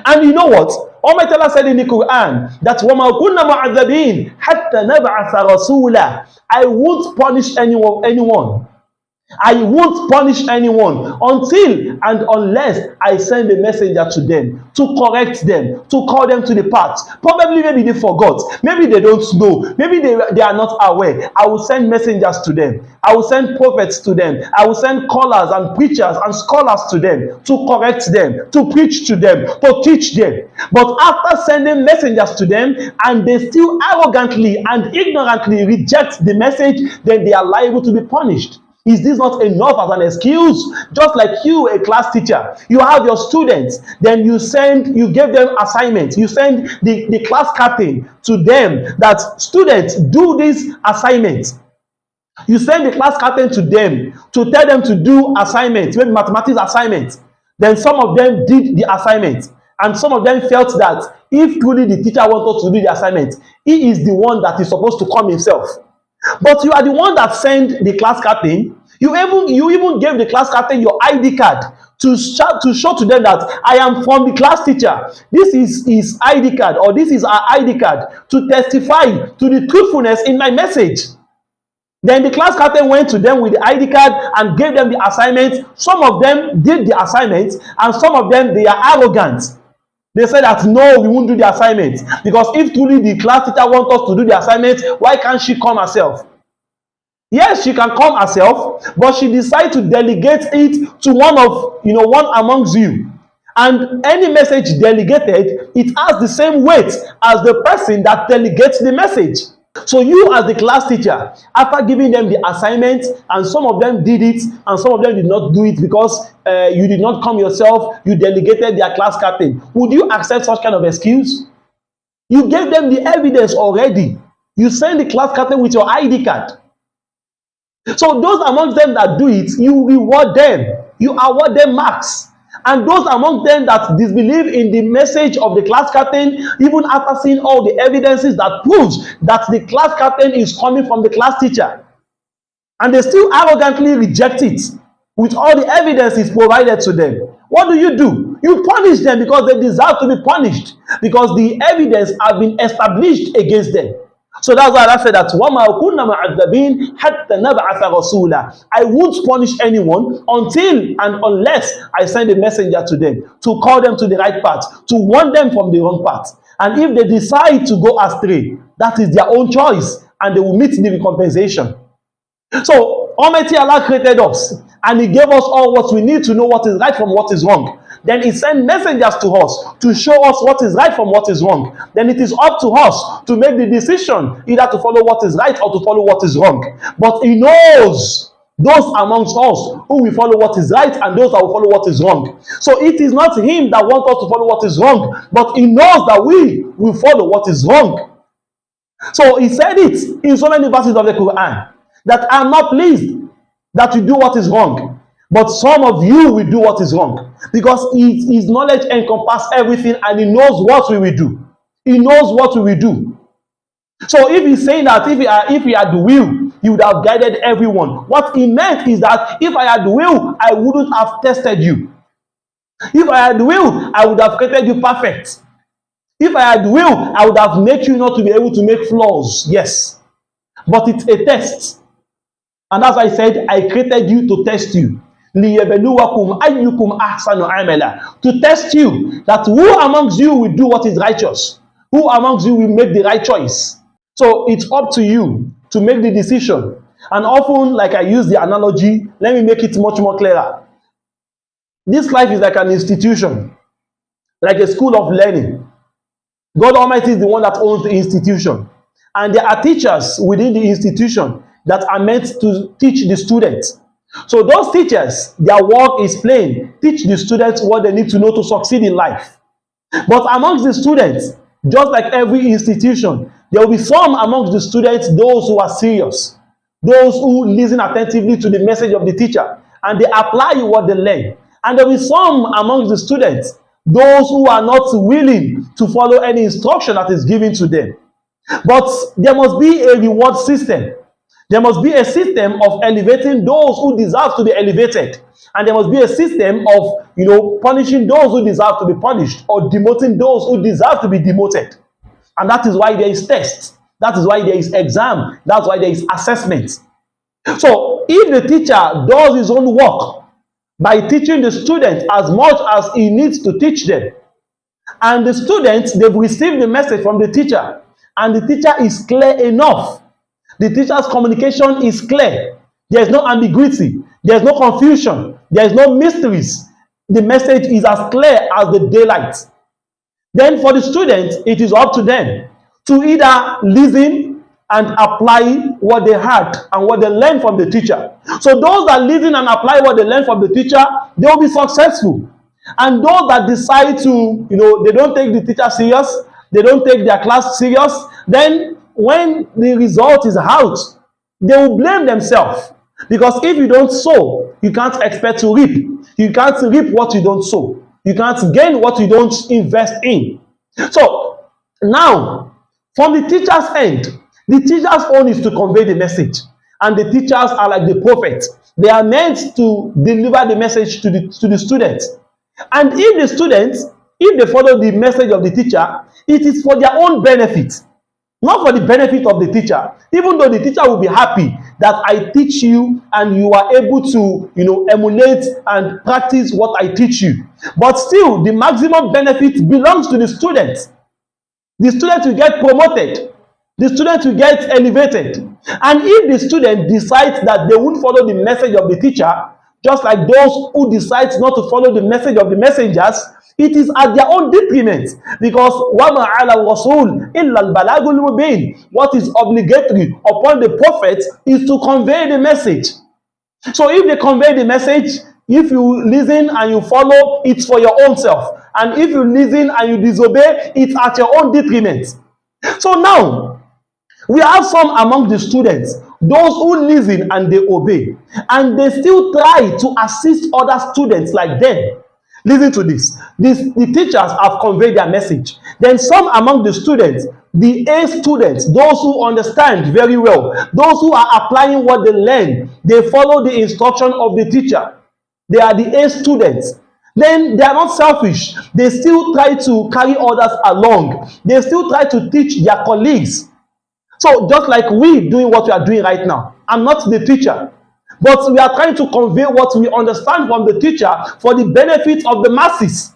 And you know what? Almighty Allah said in the Quran that وَمَا كُنَّا مُعَذَّبِينَ حَتَّى نَبْعَثَ رَسُولًا. I won't punish anyone. I won't punish anyone until and unless I send a messenger to them to correct them, to call them to the path. Probably maybe they forgot, maybe they don't know, maybe they are not aware. I will send messengers to them. I will send prophets to them. I will send callers and preachers and scholars to them to correct them, to preach to them, to teach them. But after sending messengers to them and they still arrogantly and ignorantly reject the message, then they are liable to be punished. Is this not enough as an excuse? Just like you, a class teacher, you have your students, then you give them assignments. You send the class captain to them that students do this assignment. You send the class captain to them to tell them to do assignments, maybe mathematics assignments. Then some of them did the assignment, and some of them felt that if truly the teacher wants us to do the assignment, he is the one that is supposed to come himself. But you are the one that sent the class captain. You even gave the class captain your ID card to show to them that I am from the class teacher. This is his ID card, or this is our ID card to testify to the truthfulness in my message. Then the class captain went to them with the ID card and gave them the assignment. Some of them did the assignment, and some of them, they are arrogant. They said that no, we won't do the assignment, because if truly the class teacher wants us to do the assignment, why can't she come herself? Yes, she can come herself, but she decided to delegate it to one amongst you. And any message delegated, it has the same weight as the person that delegates the message. So you, as the class teacher, after giving them the assignment, and some of them did it and some of them did not do it because you did not come yourself, you delegated their class captain, would you accept such kind of excuse? You gave them the evidence already. You send the class captain with your ID card. So those amongst them that do it, you reward them, you award them marks. And those among them that disbelieve in the message of the class captain, even after seeing all the evidences that proves that the class captain is coming from the class teacher, and they still arrogantly reject it with all the evidences provided to them, what do? You punish them because they deserve to be punished, because the evidence has been established against them. So that's why I said that وَمَا كُنَّا مُعَذَّبِينَ حَتَّى نَبْعَثَ رَسُولًا. I won't punish anyone until and unless I send a messenger to them to call them to the right path, to warn them from the wrong path. And if they decide to go astray, that is their own choice, and they will meet the recompensation. So Almighty Allah created us, and He gave us all what we need to know what is right from what is wrong. Then He sent messengers to us to show us what is right from what is wrong. Then it is up to us to make the decision either to follow what is right or to follow what is wrong. But He knows those amongst us who will follow what is right and those that will follow what is wrong. So it is not Him that wants us to follow what is wrong, but He knows that we will follow what is wrong. So He said it in so many verses of the Quran that I am not pleased that you do what is wrong, but some of you will do what is wrong, because His knowledge encompasses everything, and He knows what we will do. He knows what we will do. So if He's saying that if He had the will, He would have guided everyone. What He meant is that if I had the will, I wouldn't have tested you. If I had the will, I would have created you perfect. If I had the will, I would have made you not to be able to make flaws. Yes. But it's a test. And as I said, I created you to test you. لِيَبْلُوَكُمْ أَيُّكُمْ أَحْسَنُ عَمَلًا. To test you, that who amongst you will do what is righteous, who amongst you will make the right choice. So it's up to you to make the decision. And often, like I use the analogy, let me make it much more clearer. This life is like an institution, like a school of learning. God Almighty is the one that owns the institution, and there are teachers within the institution that are meant to teach the students. So those teachers, their work is plain: teach the students what they need to know to succeed in life. But amongst the students, just like every institution, there will be some amongst the students, those who are serious, those who listen attentively to the message of the teacher, and they apply what they learn. And there will be some amongst the students, those who are not willing to follow any instruction that is given to them. But there must be a reward system. There must be a system of elevating those who deserve to be elevated. And there must be a system of, punishing those who deserve to be punished, or demoting those who deserve to be demoted. And that is why there is test. That is why there is exam. That's why there is assessment. So if the teacher does his own work by teaching the students as much as he needs to teach them, and the students, they've received the message from the teacher, and the teacher is clear enough, the teacher's communication is clear, there's no ambiguity, there's no confusion, there's no mysteries, the message is as clear as the daylight, then for the students, it is up to them to either listen and apply what they heard and what they learned from the teacher. So those that listen and apply what they learned from the teacher, they will be successful. And those that decide to, they don't take the teacher serious, they don't take their class serious, then when the result is out, they will blame themselves. Because if you don't sow, you can't expect to reap. You can't reap what you don't sow. You can't gain what you don't invest in. So now, from the teacher's end, the teacher's own is to convey the message. And the teachers are like the prophets. They are meant to deliver the message to the students. And if the students, if they follow the message of the teacher, it is for their own benefit, not for the benefit of the teacher. Even though the teacher will be happy that I teach you and you are able to, emulate and practice what I teach you. But still, the maximum benefit belongs to the students. The student will get promoted. The student will get elevated. And if the student decides that they won't follow the message of the teacher, just like those who decide not to follow the message of the messengers, it is at their own detriment. Because وَمَا عَلَى الرَّسُولِ إِلَّا الْبَلَاغُ الْمُبِينُ. What is obligatory upon the prophet is to convey the message. So if they convey the message, if you listen and you follow, it's for your own self. And if you listen and you disobey, it's at your own detriment. So now, we have some among the students, those who listen and they obey, and they still try to assist other students like them. Listen to this. The teachers have conveyed their message. Then some among the students, the A students, those who understand very well, those who are applying what they learn, they follow the instruction of the teacher. They are the A students. Then they are not selfish. They still try to carry others along. They still try to teach their colleagues. So just like we doing what we are doing right now, I'm not the teacher, but we are trying to convey what we understand from the teacher for the benefit of the masses.